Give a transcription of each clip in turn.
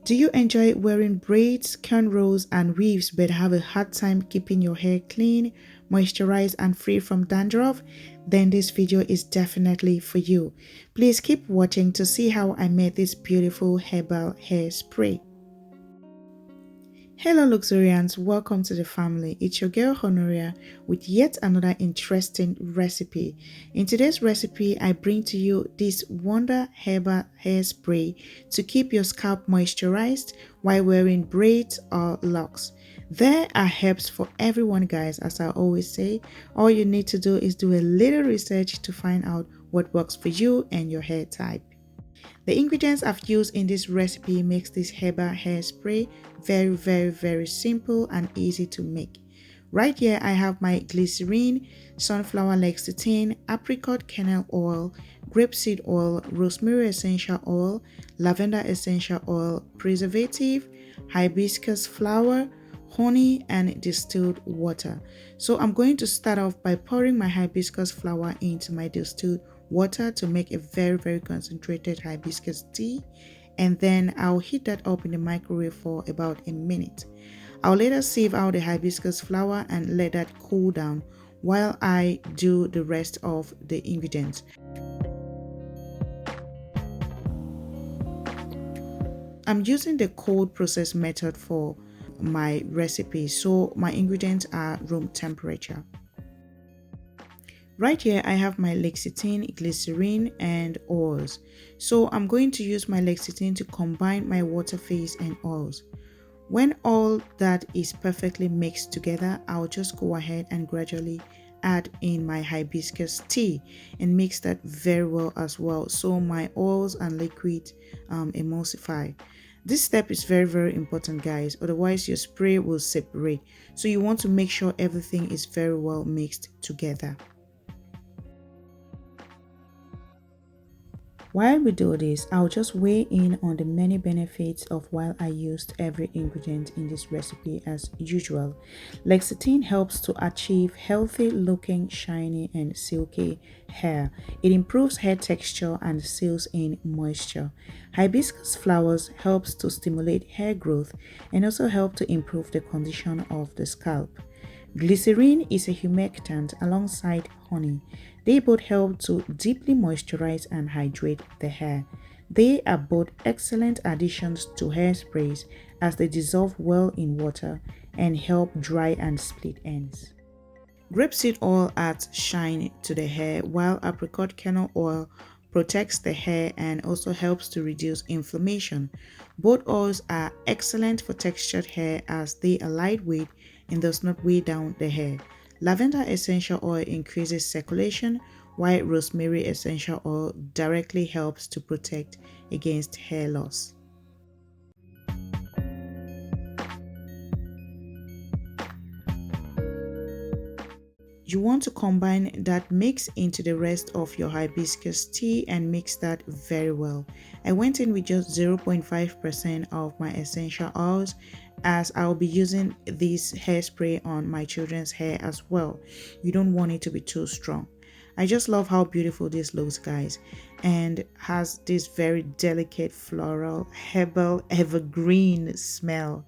Do you enjoy wearing braids, cornrows, and weaves but have a hard time keeping your hair clean, moisturized, and free from dandruff? Then this video is definitely for you. Please keep watching to see how I made this beautiful herbal hairspray. Hello Luxorians, welcome to the family. It's your girl Honoria with yet another interesting recipe. In today's recipe, I bring to you this wonder herbal hairspray to keep your scalp moisturized while wearing braids or locks. There are herbs for everyone guys, as I always say. All you need to do is do a little research to find out what works for you and your hair type. The ingredients I've used in this recipe makes this herbal hairspray very simple and easy to make. Right here I have my glycerin, sunflower lecithin, apricot kernel oil, grapeseed oil, rosemary essential oil, lavender essential oil, preservative, hibiscus flower, honey, and distilled water. So I'm going to start off by pouring my hibiscus flower into my distilled water to make a very concentrated hibiscus tea, and then I'll heat that up in the microwave for about a minute. I'll later sieve out the hibiscus flower and let that cool down while I do the rest of the ingredients. I'm using the cold process method for my recipe, so my ingredients are room temperature. Right here I have my lecithin, glycerin, and oils. So I'm going to use my lecithin to combine my water phase and oils. When all that is perfectly mixed together, I'll just go ahead and gradually add in my hibiscus tea and mix that very well as well, so my oils and liquid emulsify. This step is very important guys, otherwise your spray will separate, so you want to make sure everything is very well mixed together. While we do this, I'll just weigh in on the many benefits of while I used every ingredient in this recipe as usual. Lecithin helps to achieve healthy looking, shiny and silky hair. It improves hair texture and seals in moisture. Hibiscus flowers helps to stimulate hair growth and also help to improve the condition of the scalp. Glycerin is a humectant alongside honey. They both help to deeply moisturize and hydrate the hair. They are both excellent additions to hairsprays as they dissolve well in water and help dry and split ends. Grapeseed oil adds shine to the hair, while apricot kernel oil protects the hair and also helps to reduce inflammation. Both oils are excellent for textured hair as they are lightweight and does not weigh down the hair. Lavender essential oil increases circulation, while rosemary essential oil directly helps to protect against hair loss. You want to combine that mix into the rest of your hibiscus tea and mix that very well. I went in with just 0.5% of my essential oils as I'll be using this hairspray on my children's hair as well. You don't want it to be too strong. I just love how beautiful this looks guys, and has this very delicate floral herbal evergreen smell.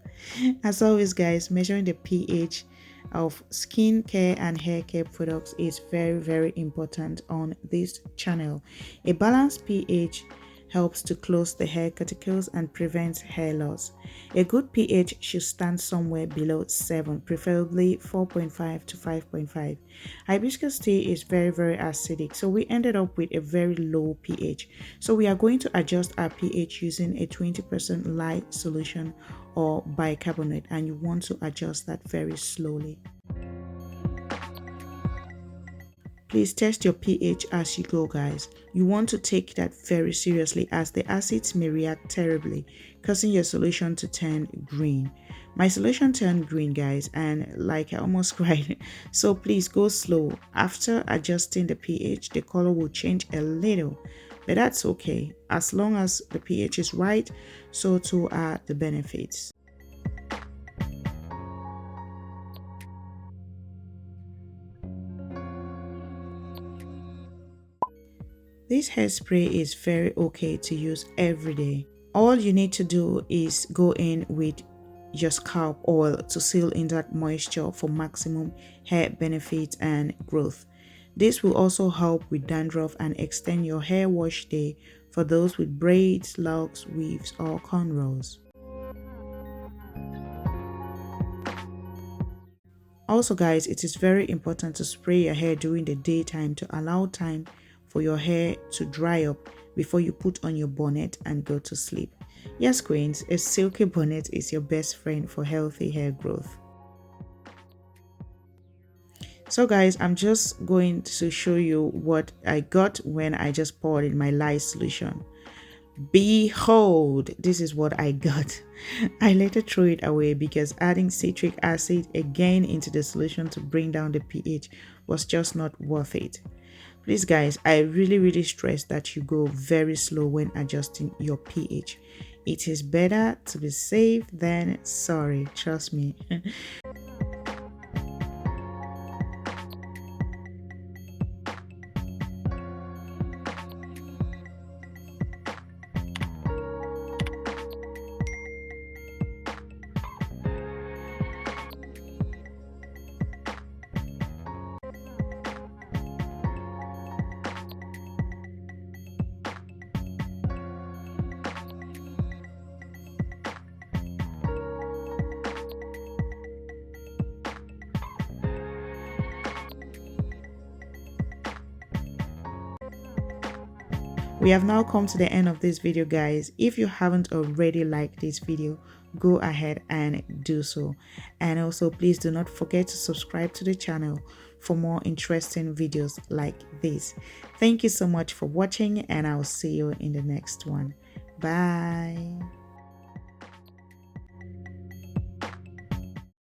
As always guys, measuring the pH of skin care and hair care products is very important on this channel. A balanced pH helps to close the hair cuticles and prevents hair loss. A good pH should stand somewhere below 7, preferably 4.5 to 5.5. Hibiscus tea is very acidic, so we ended up with a very low pH. So we are going to adjust our pH using a 20% lye solution or bicarbonate, and you want to adjust that very slowly. Please test your pH as you go guys. You want to take that very seriously as the acids may react terribly, causing your solution to turn green. My solution turned green guys, and like I almost cried. So please go slow. After adjusting the pH, the color will change a little, but that's okay. As long as the pH is right, so too are the benefits. This hairspray is very okay to use every day All you need to do is go in with your scalp oil to seal in that moisture for maximum hair benefit and growth. This will also help with dandruff and extend your hair wash day for those with braids, locks, weaves, or cornrows. Also guys, it is very important to spray your hair during the daytime to allow time for your hair to dry up before you put on your bonnet and go to sleep. Yes queens, a silky bonnet is your best friend for healthy hair growth. So guys, I'm just going to show you what I got when I just poured in my lye solution. Behold, this is what I got. I later threw it away because adding citric acid again into the solution to bring down the pH was just not worth it. Please guys, I really stress that you go very slow when adjusting your pH. It is better to be safe than sorry, trust me. We have now come to the end of this video guys. If you haven't already liked this video, go ahead and do so, and also please do not forget to subscribe to the channel for more interesting videos like this. Thank you so much for watching, and I'll see you in the next one. Bye.